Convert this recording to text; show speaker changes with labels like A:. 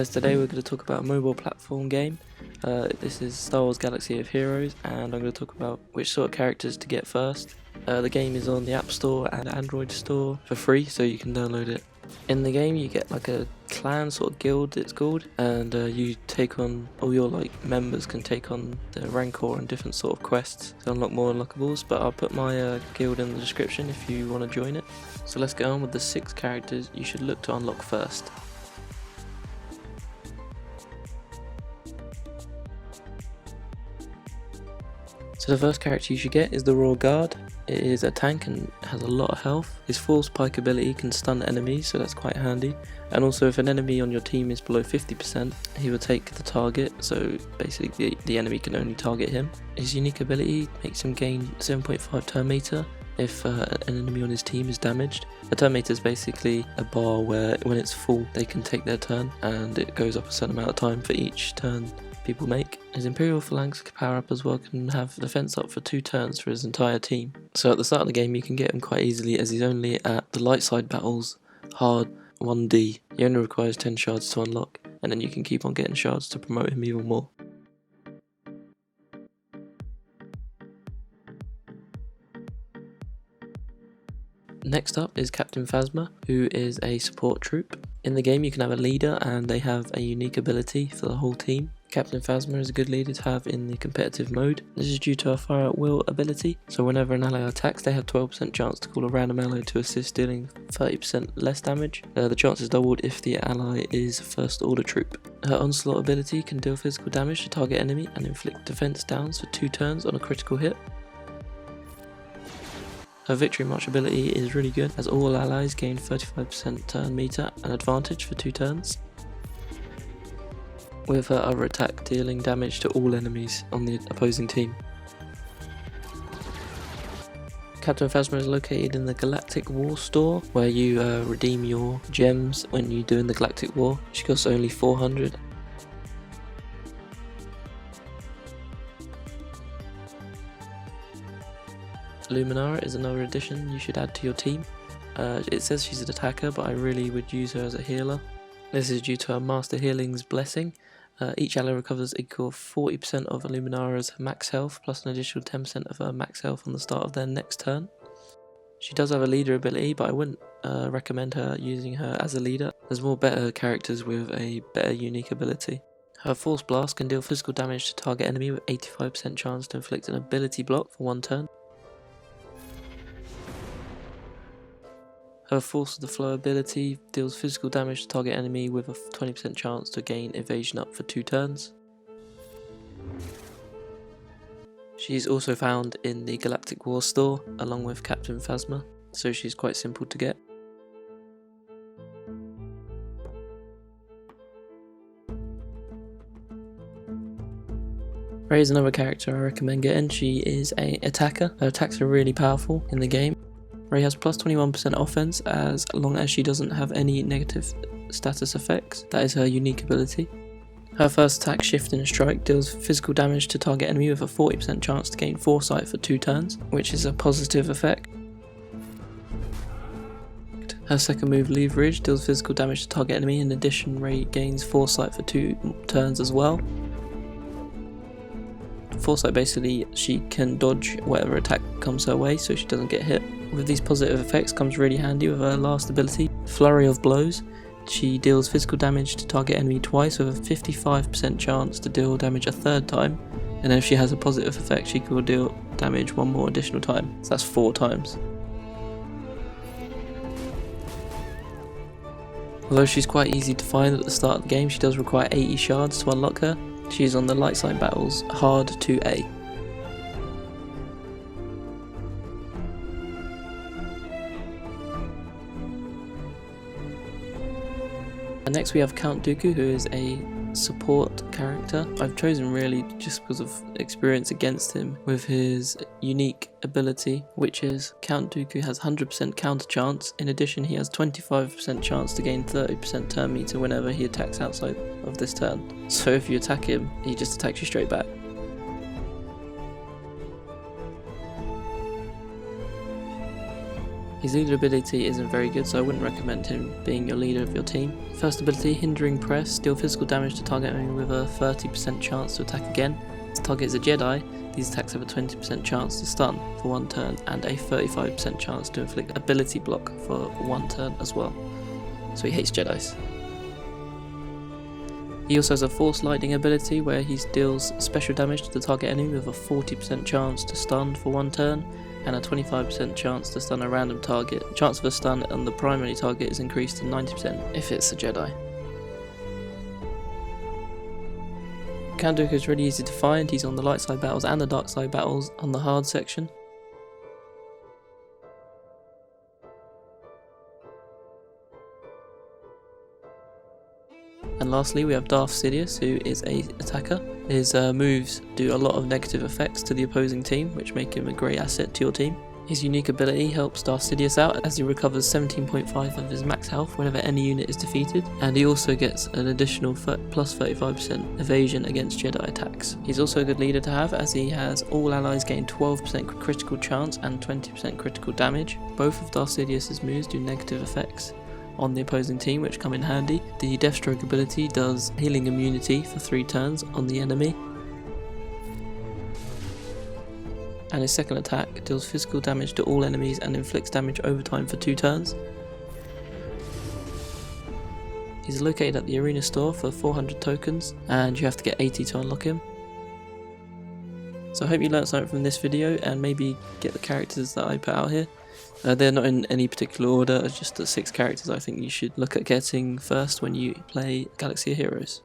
A: guys, today we're going to talk about a mobile platform game. This is Star Wars Galaxy of Heroes, and I'm going to talk about which sort of characters to get first. The game is on the App Store and Android Store for free, so you can download it. In the game you get like a clan sort of guild, it's called, and you take on, all your members can take on the Rancor and different sort of quests to unlock more unlockables, but I'll put my guild in the description if you want to join it. So let's get on with the 6 characters you should look to unlock first. So the first character you should get is the Royal Guard. It is a tank and has a lot of health. His Force Pike ability can stun enemies, so that's quite handy. And also if an enemy on your team is below 50%, he will take the target, so basically the enemy can only target him. His unique ability makes him gain 7.5 turn meter if an enemy on his team is damaged. A turn meter is basically a bar where when it's full they can take their turn, and it goes up a certain amount of time for each turn people make. His Imperial Phalanx power up as well can have defense up for 2 turns for his entire team. So at the start of the game you can get him quite easily, as he's only at the light side battles hard 1D. He only requires 10 shards to unlock, and then you can keep on getting shards to promote him even more. Next up is Captain Phasma, who is a support troop. In the game you can have a leader and they have a unique ability for the whole team. Captain Phasma is a good leader to have in the competitive mode. This is due to a fire at will ability, so whenever an ally attacks they have 12% chance to call a random ally to assist, dealing 30% less damage. The chance is doubled if the ally is first order troop. Her onslaught ability can deal physical damage to target enemy and inflict defense downs for 2 turns on a critical hit. Her Victory March ability is really good, as all allies gain 35% turn meter and advantage for 2 turns, with her other attack dealing damage to all enemies on the opposing team. Captain Phasma is located in the Galactic War store, where you redeem your gems when you do in the Galactic War. She costs only 400. LUMINARA is another addition you should add to your team. It says she's an attacker, but I really would use her as a healer. This is due to her Master Healing's blessing. Each ally recovers equal 40% of LUMINARA's max health, plus an additional 10% of her max health on the start of their next turn. She does have a leader ability, but I wouldn't recommend her using her as a leader. There's more better characters with a better unique ability. Her Force Blast can deal physical damage to target enemy with 85% chance to inflict an ability block for 1 turn. Her Force of the Flow ability deals physical damage to target enemy with a 20% chance to gain evasion up for 2 turns. She is also found in the Galactic War store along with Captain Phasma, so she's quite simple to get. Rey is another character I recommend getting. She is an attacker. Her attacks are really powerful in the game. Rey has plus 21% offense as long as she doesn't have any negative status effects. That is her unique ability. Her first attack, Shifting Strike, deals physical damage to target enemy with a 40% chance to gain Foresight for 2 turns, which is a positive effect. Her second move, Leverage, deals physical damage to target enemy. In addition, Rey gains Foresight for 2 turns as well. Foresight, basically she can dodge whatever attack comes her way so she doesn't get hit. With these positive effects comes really handy with her last ability, Flurry of Blows. She deals physical damage to target enemy twice with a 55% chance to deal damage a 3rd time, and then if she has a positive effect she will deal damage 1 more additional time, so that's 4 times. Although she's quite easy to find at the start of the game, she does require 80 shards to unlock her. She is on the light side battles hard 2A. And next we have Count Dooku, who is a support character. I've chosen really just because of experience against him with his unique ability, which is Count Dooku has 100% counter chance. In addition, he has 25% chance to gain 30% turn meter whenever he attacks outside of this turn. So if you attack him, he just attacks you straight back. His leader ability isn't very good, so I wouldn't recommend him being your leader of your team. First ability, Hindering Press, deal physical damage to target enemy with a 30% chance to attack again. If the target is a Jedi, these attacks have a 20% chance to stun for 1 turn and a 35% chance to inflict ability block for 1 turn as well. So he hates Jedis. He also has a Force Lightning ability where he deals special damage to the target enemy with a 40% chance to stun for 1 turn and a 25% chance to stun a random target. Chance of a stun on the primary target is increased to 90% if it's a Jedi. Count Dooku is really easy to find. He's on the light side battles and the dark side battles on the hard section. And lastly we have Darth Sidious, who is a attacker. His moves do a lot of negative effects to the opposing team, which make him a great asset to your team. His unique ability helps Darth Sidious out as he recovers 17.5 of his max health whenever any unit is defeated, and he also gets an additional plus 35% evasion against Jedi attacks. He's also a good leader to have as he has all allies gain 12% critical chance and 20% critical damage. Both of Darth Sidious's moves do negative effects on the opposing team, which come in handy. The Deathstroke ability does healing immunity for 3 turns on the enemy, and his second attack deals physical damage to all enemies and inflicts damage over time for 2 turns. He's located at the arena store for 400 tokens and you have to get 80 to unlock him. So I hope you learned something from this video and maybe get the characters that I put out here. They're not in any particular order, it's just the 6 characters I think you should look at getting first when you play Galaxy of Heroes.